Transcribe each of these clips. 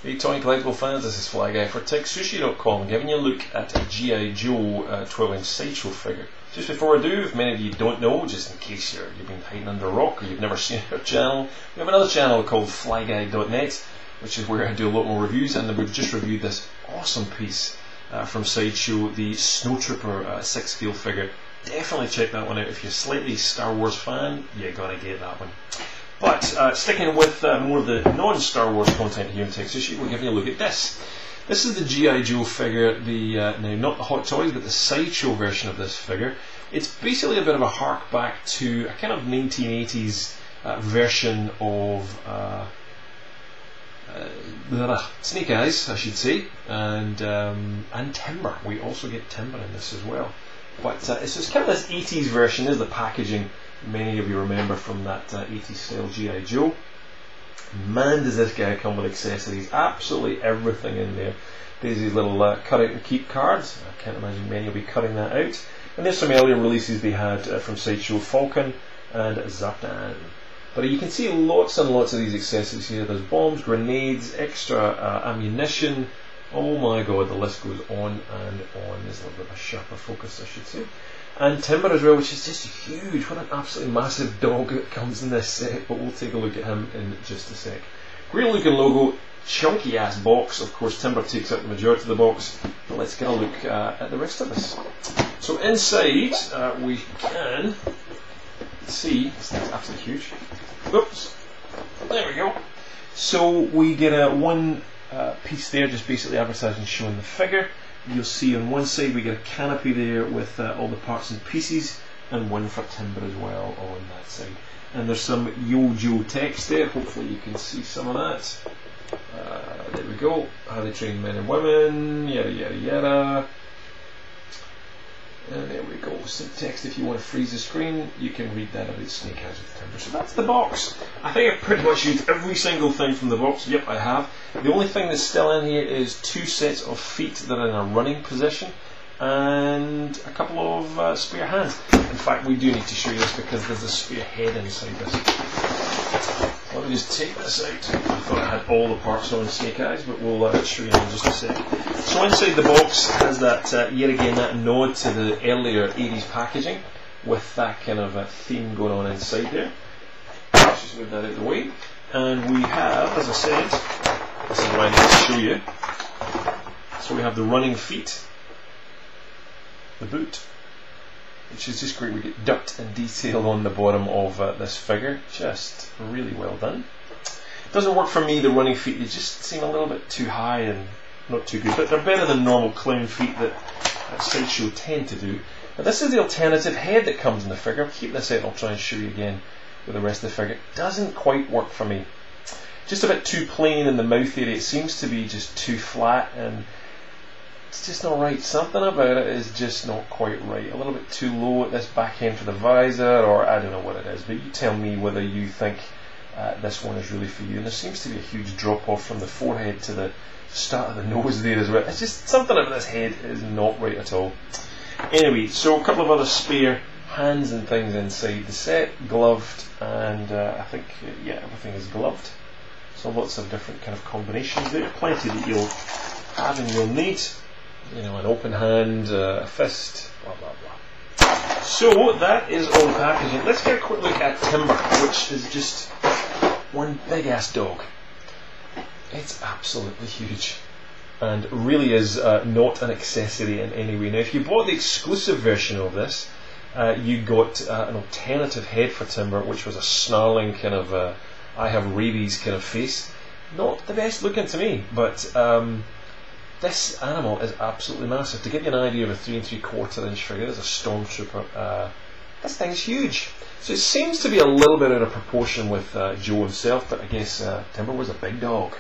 Hey Toy Collectible fans, this is Fly Guy for TekSushi.com, giving you a look at a G.I. Joe 12-inch Sideshow figure. Just before I do, if many of you don't know, just in case you've been hiding under a rock or you've never seen our channel, we have another channel called FlyGuy.net, which is where I do a lot more reviews, and we've just reviewed this awesome piece from Sideshow, the Snowtrooper 6-scale figure. Definitely check that one out. If you're a slightly Star Wars fan, you're gonna get that one. But sticking with more of the non-Star Wars content here in TekSushi, we're giving you a look at this. This is the G.I. Joe figure, now not the Hot Toys, but the Sideshow version of this figure. It's basically a bit of a hark back to a kind of 1980s version of Snake Eyes, I should say, and Timber. We also get Timber in this as well. But it's kind of this 80s version. Is the packaging many of you remember from that 80s style G.I. Joe. Man, does this guy come with accessories. Absolutely everything in there. There's these little cut out and keep cards. I can't imagine many will be cutting that out. And there's some earlier releases they had from Sideshow, Falcon and Zartan. But you can see lots and lots of these accessories here. There's bombs, grenades, extra ammunition. Oh my god, the list goes on and on. There's a little bit of a sharper focus, I should say. And Timber as well, which is just huge. What an absolutely massive dog that comes in this set, but we'll take a look at him in just a sec. Great looking logo, chunky ass box. Of course, Timber takes up the majority of the box, but let's get a look at the rest of this. So inside, we can see, this thing's absolutely huge. Oops, there we go. So we get one piece there, just basically advertising showing the figure. You'll see on one side we get a canopy there with all the parts and pieces, and one for Timber as well on that side. And there's some Yo Joe text there, hopefully you can see some of that. There we go, how they train men and women, yada yada yada. And there we go, some text. If you want to freeze the screen, you can read that about Snake Eyes with Timber. So that's the box. I think I've pretty much used every single thing from the box. Yep, I have. The only thing that's still in here is 2 sets of feet that are in a running position and a couple of spare hands. In fact, we do need to show you this because there's a spare head inside this. Let me just take this out. I thought I had all the parts on Snake Eyes, but we'll show you in just a sec. So inside the box has that, yet again, that nod to the earlier 80s packaging with that kind of theme going on inside there. Let's just move that out of the way. And we have, as I said, this is what I need to show you. So we have the running feet, the boot, which is just great. We get dirt and detail on the bottom of this figure. Just really well done. Doesn't work for me, the running feet. They just seem a little bit too high and not too good, but they're better than normal clown feet that Sideshow tend to do. Now this is the alternative head that comes in the figure. I'll keep this out and I'll try and show you again with the rest of the figure. Doesn't quite work for me. Just a bit too plain in the mouth area. It seems to be just too flat and it's just not right. Something about it is just not quite right. A little bit too low at this back end for the visor, or I don't know what it is, but you tell me whether you think this one is really for you. And there seems to be a huge drop off from the forehead to the start of the nose there as well. It's just something about this head is not right at all. Anyway, so a couple of other spare hands and things inside the set, gloved, and I think yeah, everything is gloved. So lots of different kind of combinations there, plenty that you'll have and you'll need. You know, an open hand, a fist, blah blah blah. So that is all the packaging. Let's get a quick look at Timber, which is just one big ass dog. It's absolutely huge and really is not an accessory in any way. Now if you bought the exclusive version of this, you got an alternative head for Timber, which was a snarling kind of I have rabies kind of face. Not the best looking to me, but this animal is absolutely massive. To give you an idea of a 3 3/4 inch figure, there's a Stormtrooper. This thing's huge. So it seems to be a little bit out of proportion with Joe himself, but I guess Timber was a big dog.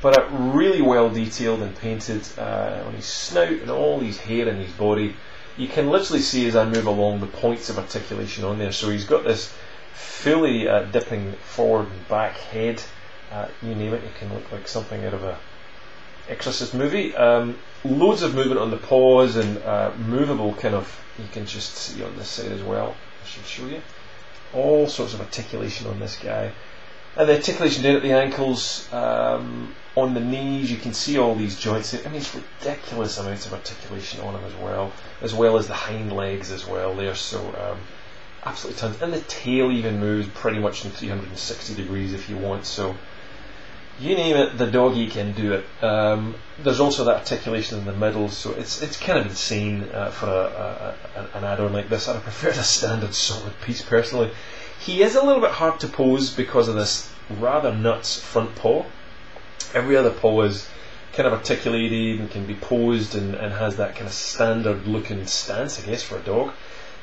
But really well detailed and painted on his snout and all his hair and his body. You can literally see as I move along the points of articulation on there. So he's got this fully dipping forward and back head. You name it, it can look like something out of a Exorcist movie. Loads of movement on the paws and movable kind of, you can just see on this side as well. I should show you. All sorts of articulation on this guy. And the articulation down at the ankles, on the knees, you can see all these joints. I mean, it's ridiculous amounts of articulation on them as well as the hind legs as well. They're so absolutely tons. And the tail even moves pretty much in 360 degrees if you want. So you name it, the doggy can do it. There's also that articulation in the middle, so it's kind of insane for an add-on like this. I'd prefer a standard solid piece personally. He is a little bit hard to pose because of this rather nuts front paw. Every other paw is kind of articulated and can be posed and has that kind of standard looking stance, I guess, for a dog.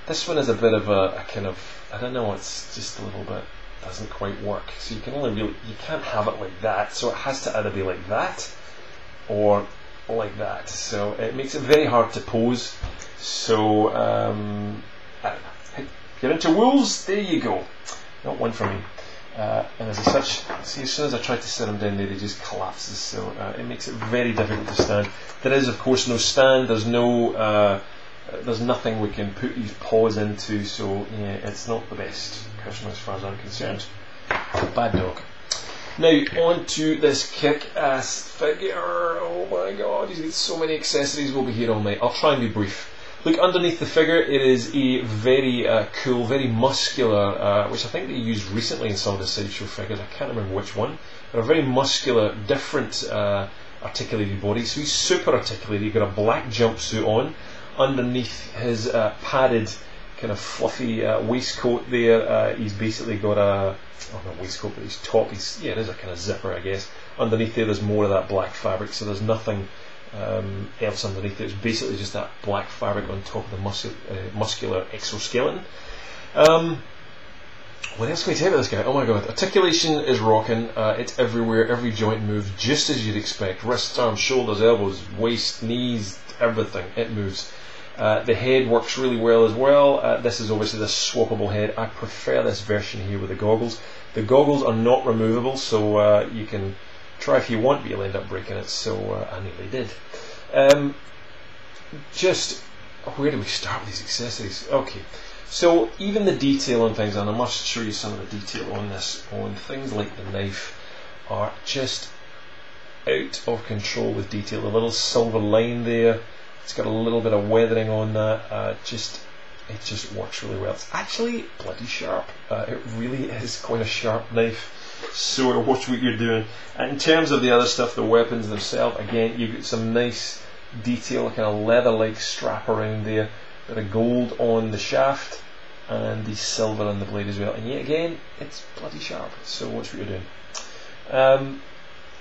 This one is a bit of a kind of, I don't know, it's just a little bit, doesn't quite work. So you can only really, you can't have it like that, so it has to either be like that or like that. So it makes it very hard to pose. So I don't know. You're into wolves, there you go. Not one for me. And as such, see, as soon as I try to sit him down there, he just collapses. So it makes it very difficult to stand. There is, of course, no stand. There's no, there's nothing we can put these paws into. So yeah, it's not the best, personally, as far as I'm concerned. Bad dog. Now on to this kick-ass figure. Oh my God, he's got so many accessories. We'll be here all night. I'll try and be brief. Look underneath the figure, it is a very cool, very muscular, which I think they used recently in some of the Sideshow figures, I can't remember which one, but a very muscular, different articulated body. So he's super articulated. He's got a black jumpsuit on. Underneath his padded, kind of fluffy waistcoat there, he's basically got a, oh, not waistcoat, but his top, yeah, it is a kind of zipper, I guess. Underneath there, there's more of that black fabric, so there's nothing else underneath it. It's basically just that black fabric on top of the muscular exoskeleton. What else can we say about this guy? Oh my God, articulation is rocking. It's everywhere. Every joint moves just as you'd expect. Wrists, arms, shoulders, elbows, waist, knees, everything. It moves. The head works really well as well. This is obviously the swappable head. I prefer this version here with the goggles. The goggles are not removable, so you can try if you want, but you'll end up breaking it, so I nearly did. Just, where do we start with these accessories? Okay, so even the detail on things, and I must show you some of the detail on this, on things like the knife, are just out of control with detail. The little silver line there, it's got a little bit of weathering on that, it just works really well. It's actually bloody sharp. It really is quite a sharp knife. So watch what you're doing. And in terms of the other stuff, the weapons themselves, again, you get some nice detail, a kind of leather-like strap around there, bit of gold on the shaft, and the silver on the blade as well. And yet again, it's bloody sharp. So watch what you're doing.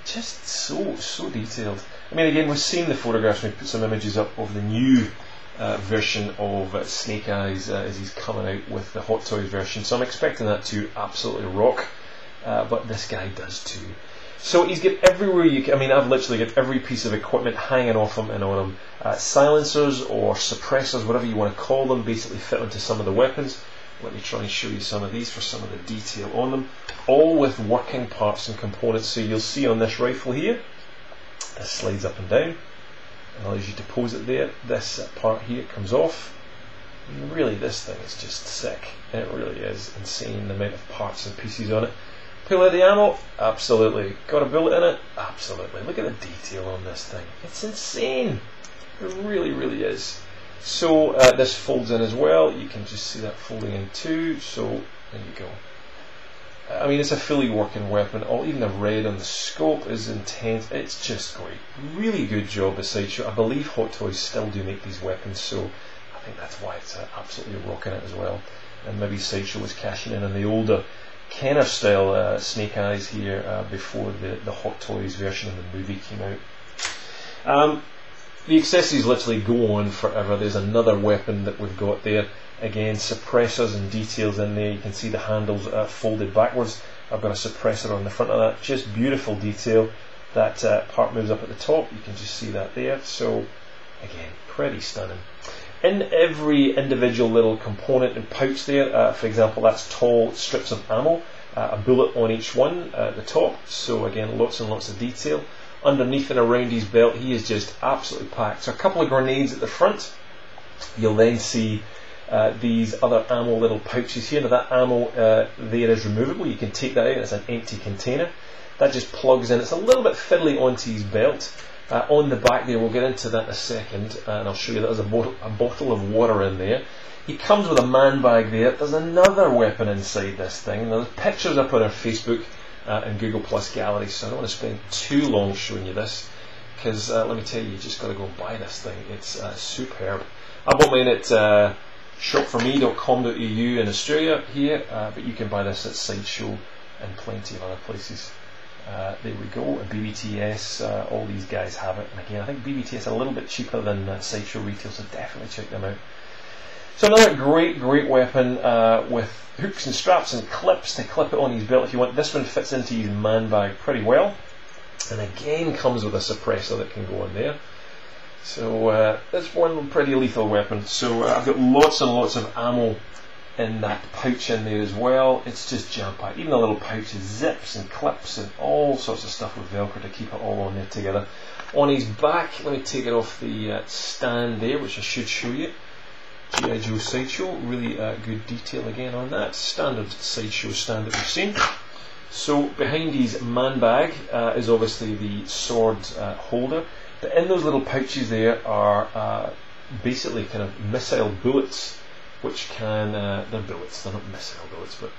Just so detailed. I mean, again, we've seen the photographs. We put some images up of the new version of Snake Eyes as he's coming out with the Hot Toys version. So I'm expecting that to absolutely rock. But this guy does too. So he's got everywhere you can, I mean, I've literally got every piece of equipment hanging off him and on him. Silencers or suppressors, whatever you want to call them, basically fit onto some of the weapons. Let me try and show you some of these for some of the detail on them. All with working parts and components. So you'll see on this rifle here, this slides up and down. It allows you to pose it there. This part here comes off. And really, this thing is just sick. It really is insane, the amount of parts and pieces on it. Pull out the ammo? Absolutely. Got a bullet in it? Absolutely. Look at the detail on this thing. It's insane. It really, really is. So this folds in as well. You can just see that folding in too. So there you go. I mean, it's a fully working weapon. Even the red on the scope is intense. It's just great. Really good job with Sideshow. I believe Hot Toys still do make these weapons, so I think that's why it's absolutely rocking it as well. And maybe Sideshow was cashing in on the older Kenner style Snake Eyes here before the Hot Toys version of the movie came out. The accessories literally go on forever. There's another weapon that we've got there. Again, suppressors and details in there. You can see the handles folded backwards. I've got a suppressor on the front of that. Just beautiful detail. That part moves up at the top. You can just see that there. So again, pretty stunning. In every individual little component and pouch there, for example, that's tall strips of ammo, a bullet on each one at the top. So again, lots and lots of detail. Underneath and around his belt, he is just absolutely packed. So a couple of grenades at the front. You'll then see these other ammo little pouches here. Now that ammo there is removable. You can take that out. It's an empty container. That just plugs in. It's a little bit fiddly onto his belt. On the back there, we'll get into that in a second, and I'll show you that there's a bottle of water in there. He comes with a man bag there. There's another weapon inside this thing. Now, there's pictures up on our Facebook and Google Plus gallery, so I don't want to spend too long showing you this, because let me tell you, you just got to go and buy this thing. It's superb. I bought mine at shopforme.com.au in Australia here, but you can buy this at Sideshow and plenty of other places. There we go, BBTS, all these guys have it, and again I think BBTS are a little bit cheaper than Sideshow retail, so definitely check them out. So another great weapon with hooks and straps and clips to clip it on his belt if you want. This one fits into his man bag pretty well, and again comes with a suppressor that can go in there. So that's one pretty lethal weapon. So I've got lots and lots of ammo in that pouch in there as well. It's just jam-packed. Even the little pouch is zips and clips and all sorts of stuff with Velcro to keep it all on there together. On his back, let me take it off the stand there, which I should show you. G.I. Joe Sideshow, really good detail again on that. Standard Sideshow stand that we've seen. So behind his man bag is obviously the sword holder. But in those little pouches there are basically kind of missile bullets, which can, they're bullets, they're not missile bullets, but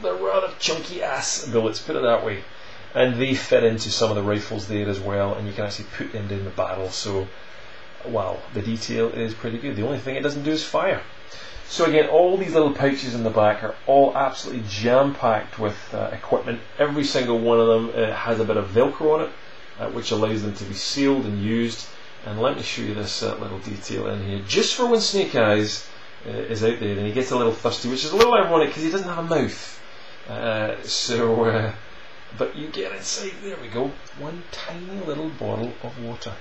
they're rather chunky ass bullets, put it that way. And they fit into some of the rifles there as well, and you can actually put them in the barrel. So wow, the detail is pretty good. The only thing it doesn't do is fire. So again, all these little pouches in the back are all absolutely jam-packed with equipment. Every single one of them has a bit of Velcro on it, which allows them to be sealed and used. And let me show you this little detail in here, just for when Snake Eyes is out there and he gets a little thirsty, which is a little ironic because he doesn't have a mouth. But you get inside, there we go, one tiny little bottle of water.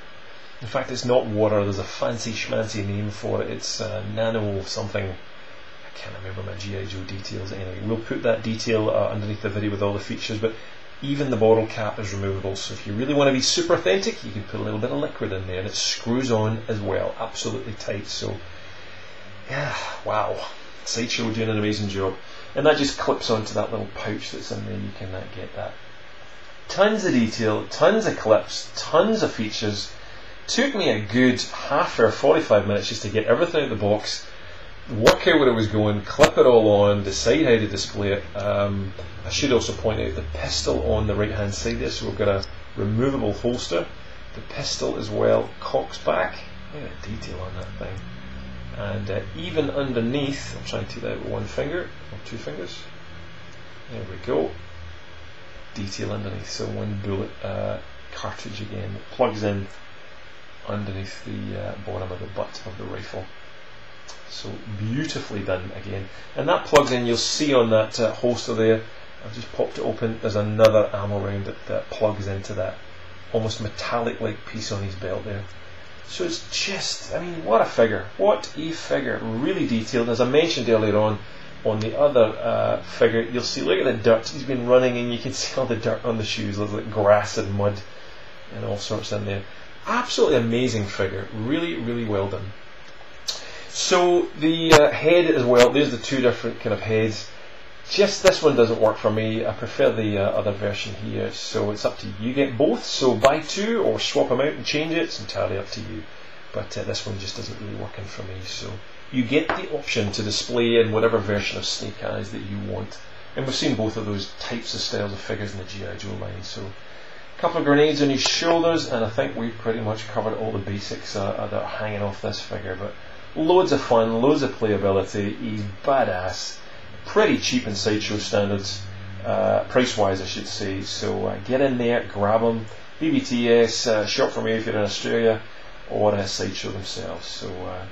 In fact, it's not water, there's a fancy schmancy name for it. It's nano something. I can't remember my G.I. Joe details. Anyway, we'll put that detail underneath the video with all the features, but even the bottle cap is removable, so if you really want to be super authentic, you can put a little bit of liquid in there, and it screws on as well, absolutely tight. So yeah, wow, Sideshow doing an amazing job. And that just clips onto that little pouch that's in there. You can get that. Tons of detail, tons of clips, tons of features. Took me a good half hour, 45 minutes just to get everything out of the box, work out where it was going, clip it all on, decide how to display it. I should also point out the pistol on the right hand side there, so we've got a removable holster. The pistol as well cocks back. Look at the detail on that thing. And even underneath, I'm trying to do that with one finger, or two fingers. There we go. Detail underneath, so one bullet cartridge again that plugs in underneath the bottom of the butt of the rifle. So beautifully done again. And that plugs in, you'll see on that holster there, I've just popped it open, there's another ammo round that plugs into that almost metallic like piece on his belt there. So it's just, I mean, what a figure, what a figure, really detailed. As I mentioned earlier on the other figure, you'll see, look at the dirt, he's been running and you can see all the dirt on the shoes, there's like grass and mud and all sorts in there. Absolutely amazing figure, really well done. So the head as well, there's the two different kind of heads. Just this one doesn't work for me. I prefer the other version here, so it's up to you. You get both, so buy two or swap them out and change it. It's entirely up to you. But this one just isn't really working for me. So you get the option to display in whatever version of Snake Eyes that you want. And we've seen both of those types of styles of figures in the G.I. Joe line. So a couple of grenades on his shoulders, and I think we've pretty much covered all the basics that are hanging off this figure. But loads of fun, loads of playability. He's badass. Pretty cheap in Sideshow standards, price-wise I should say. So get in there, grab them. BBTS, shop for me if you're in Australia, or Sideshow themselves. So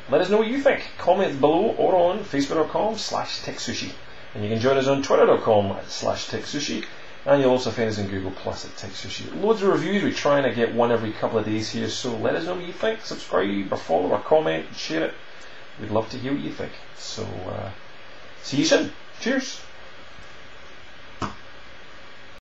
let us know what you think. Comment below or on facebook.com/TekSushi. And you can join us on twitter.com/TekSushi. And you'll also find us in Google Plus at TekSushi. Loads of reviews. We try and get one every couple of days here. So let us know what you think. Subscribe or follow or comment and share it. We'd love to hear what you think. So see you soon. Cheers.